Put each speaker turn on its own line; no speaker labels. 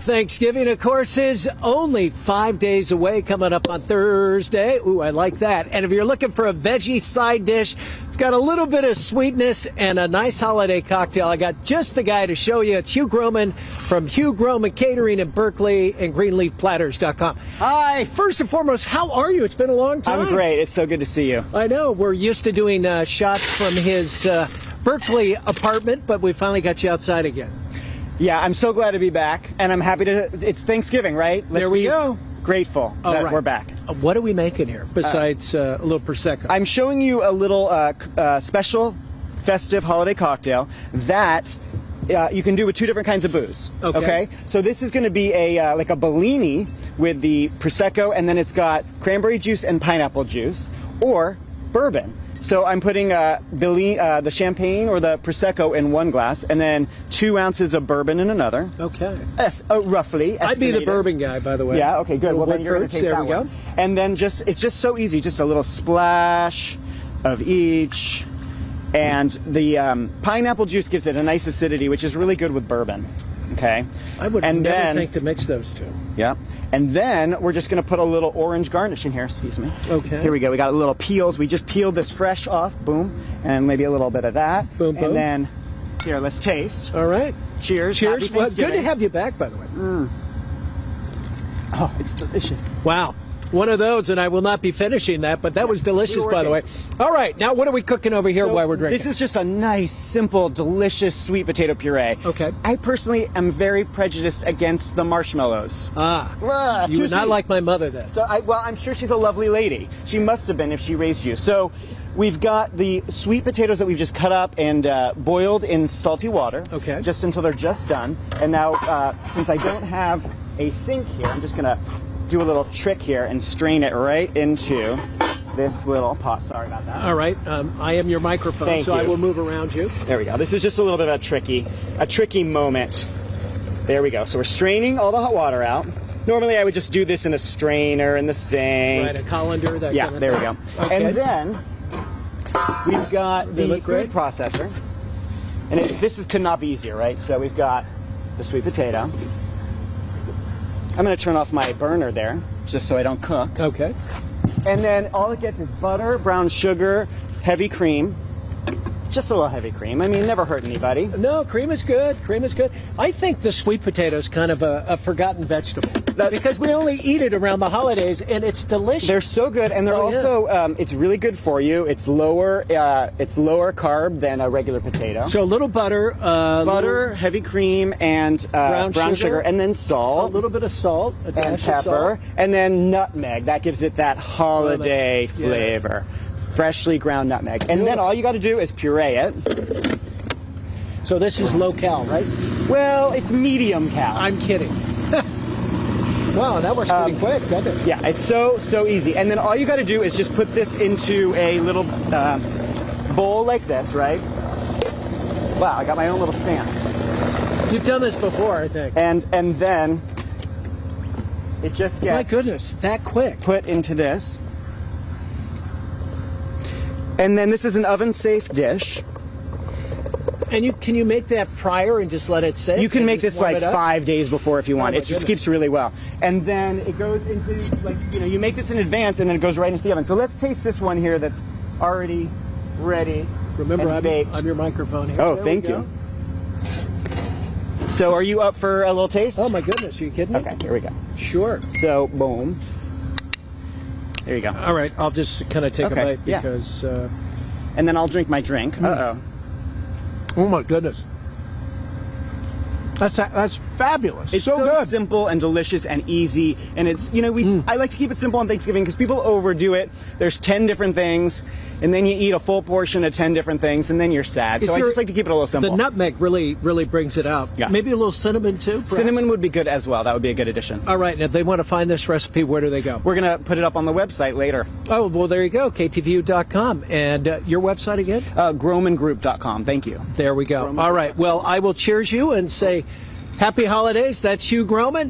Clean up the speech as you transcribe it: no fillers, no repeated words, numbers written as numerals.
Thanksgiving, of course, is only 5 days away, coming up on Thursday. Ooh, I like that. And if you're looking for a veggie side dish, it's got a little bit of sweetness and a nice holiday cocktail. I got just the guy to show you. It's Hugh Groman from Hugh Groman Catering in Berkeley and GreenleafPlatters.com.
Hi.
First and foremost, how are you? It's been a long time.
I'm great. It's so good to see you.
I know. We're used to doing shots from his Berkeley apartment, but we finally got you outside again.
Yeah, I'm so glad to be back, and I'm happy to. It's Thanksgiving, right?
There we go.
Grateful that we're back.
What are we making here besides a little Prosecco?
I'm showing you a little special festive holiday cocktail that you can do with two different kinds of booze. Okay? So this is going to be a like a Bellini with the Prosecco, and then it's got cranberry juice and pineapple juice, or bourbon. So I'm putting the champagne or the Prosecco in one glass, and then 2 ounces of bourbon in another.
Okay.
Yes, roughly.
I'd be the bourbon guy, by the way.
Yeah. Okay. Good. Well, then you're going to take
there
that
we go.
one. And then it's just so easy. Just a little splash of each, and the pineapple juice gives it a nice acidity, which is really good with bourbon. Okay.
I would never think to mix those two.
Yeah. And then we're just going to put a little orange garnish in here. Excuse me.
Okay.
Here we go. We got little peels. We just peeled this fresh off. Boom. And maybe a little bit of that.
Boom, boom.
And then, here, let's taste.
All right.
Cheers.
Cheers.
Happy
Well,
Thanksgiving.
good to have you back, by the way.
Oh, it's delicious.
Wow. One of those, and I will not be finishing that, but that was delicious, by the way. All right, now what are we cooking over here while we're drinking?
This is just a nice, simple, delicious sweet potato puree.
Okay.
I personally am very prejudiced against the marshmallows.
You would not like my mother then.
So, well, I'm sure she's a lovely lady. She must have been if she raised you. So, we've got the sweet potatoes that we've just cut up and boiled in salty water.
Okay.
Just until they're just done. And now, since I don't have a sink here, I'm just going to do a little trick here and strain it right into this little pot. Sorry about that.
All right, I am your microphone,
Thank
so
you.
I will move around you.
There we go. This is just a little bit of a tricky moment. There we go. So we're straining all the hot water out. Normally I would just do this in a strainer in the sink.
Right, a colander, that
Yeah,
kind of
there we
thing.
go.
Okay.
And then we've got the food processor. And this could not be easier, right? So we've got the sweet potato. I'm going to turn off my burner there, just so I don't cook.
Okay.
And then all it gets is butter, brown sugar, heavy cream. Just a little heavy cream. I mean, never hurt anybody.
No, cream is good. Cream is good. I think the sweet potato is kind of a forgotten vegetable because we only eat it around the holidays, and it's delicious.
They're so good, and they're also it's really good for you. It's lower carb than a regular potato.
So a little butter,
heavy cream, and brown sugar, and then salt,
a little bit of salt, a dash
and pepper,
of salt.
and then nutmeg. That gives it that holiday flavor. Freshly ground nutmeg. And then all you got to do is puree it.
So this is low cal, right?
Well, it's medium cal.
I'm kidding. Wow, that works pretty quick, doesn't it?
Yeah, it's so easy. And then all you got to do is just put this into a little bowl like this, right? Wow, I got my own little stand.
You've done this before, I think.
And then it just gets...
My goodness, that quick.
Put into this. And then this is an oven-safe dish.
And can you make that prior and just let it sit?
You can make this like 5 days before if you want. It just keeps really well. And then it goes into, like, you make this in advance and then it goes right into the oven. So let's taste this one here that's already ready.
Remember,
and baked.
I'm your microphone here.
Oh, thank you. So are you up for a little taste?
Oh my goodness, are you kidding me?
Okay, here we go.
Sure.
So, boom. There you go.
All right, I'll just kind of take a bite because...
And then I'll drink my drink. Uh-oh.
Oh my goodness. That's fabulous.
It's so
good.
Simple and delicious and easy. And it's, I like to keep it simple on Thanksgiving because people overdo it. There's 10 different things, and then you eat a full portion of 10 different things, and then you're sad. So I just like to keep it a little simple.
The nutmeg really brings it out.
Yeah.
Maybe a little cinnamon too, perhaps?
Cinnamon would be good as well. That would be a good addition.
All right, and if they want to find this recipe, where do they go?
We're going to put it up on the website later.
Oh, well, there you go, ktview.com. And your website again?
GromanGroup.com. Thank you.
There we go. All right, well, I will cheers you and say happy holidays. That's Hugh Groman.